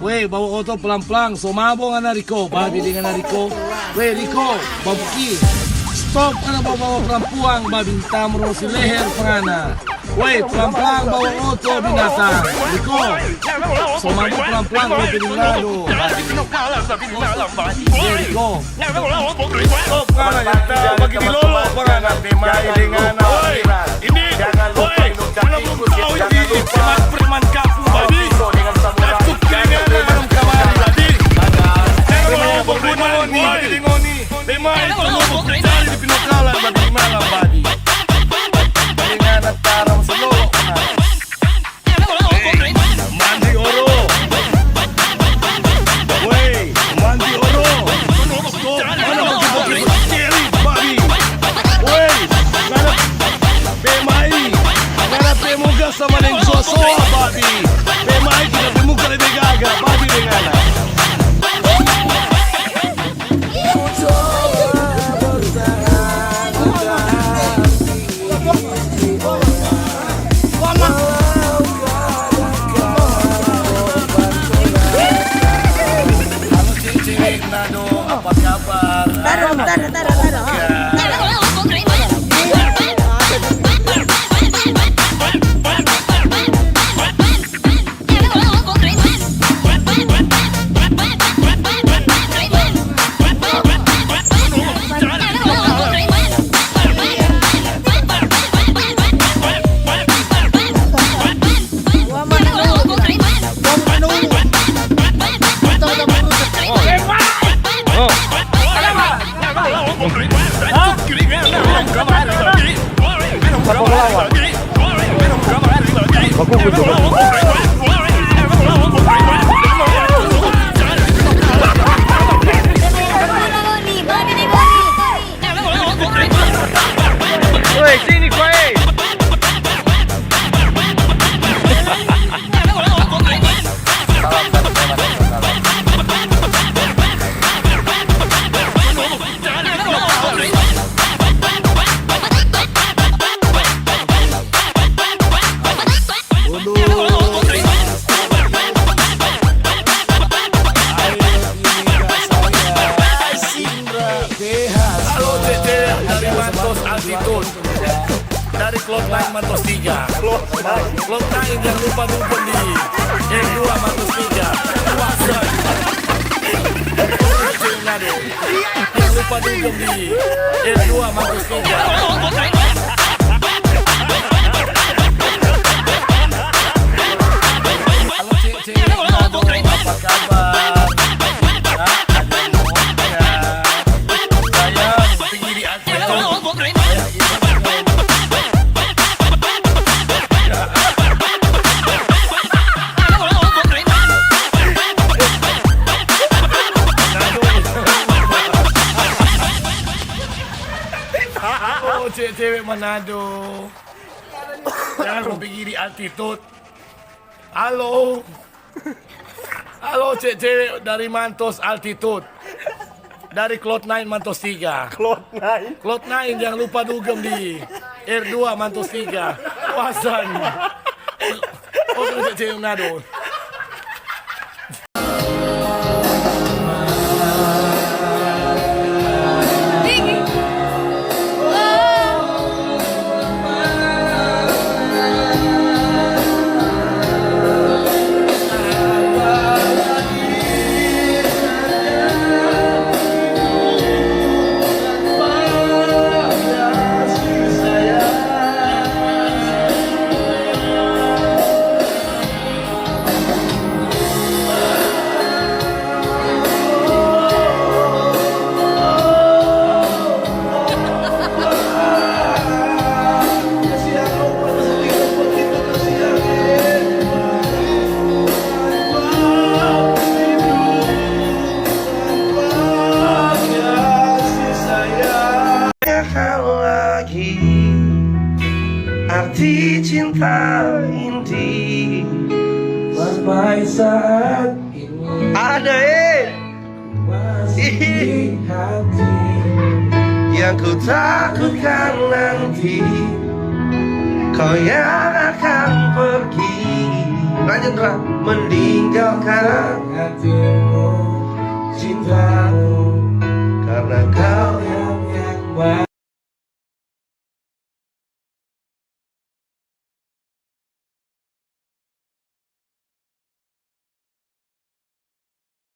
Weh, bawa oto pelan-pelan, somabo nga na Rico, babi di nga na Rico. Weh, Rico, babuki. Stop ka na bawa perempuan, babinta mo si leher pangana. Weh, pelan-pelan bawa oto binatang. Rico, somabo pelan-pelan, weh, pinilado. Weh, Rico. Stop ka na, yata, bagi dilolo pangana. Jangan lupa ini, jangan lupa Preman Kafu, babi. Preman Pinokalan bagi malam badi. Dengan tarang selo. Mandi oro. Wey, mandi oro. Mana bagi ceri babi. Wey, ngana pemai. Ngana pemuga sama neng soa babi. Pemai kita pemuga lebih gaga babi dengan. Apa kabar? Taruh. Dari Klot 9 Mantos 3. Klot 9 jangan lupa dukung di Yang 2 Mantos 3. Wasan. Jangan lupa dukung di Yang 2 Mantos 3. Halo cek, apa kabar? Cewek Manado, jangan pergi di altitude. Halo, cewek dari Mantos altitude, dari Klot 9 Mantos 3. Klot 9 jangan lupa dugem di R2 Mantos 3. Wasan. Oh, cewek Manado. Arti cinta inti sampai saat ini ada masih hati yang ku takutkan nanti kau yang akan pergi lanjut meninggalkan natin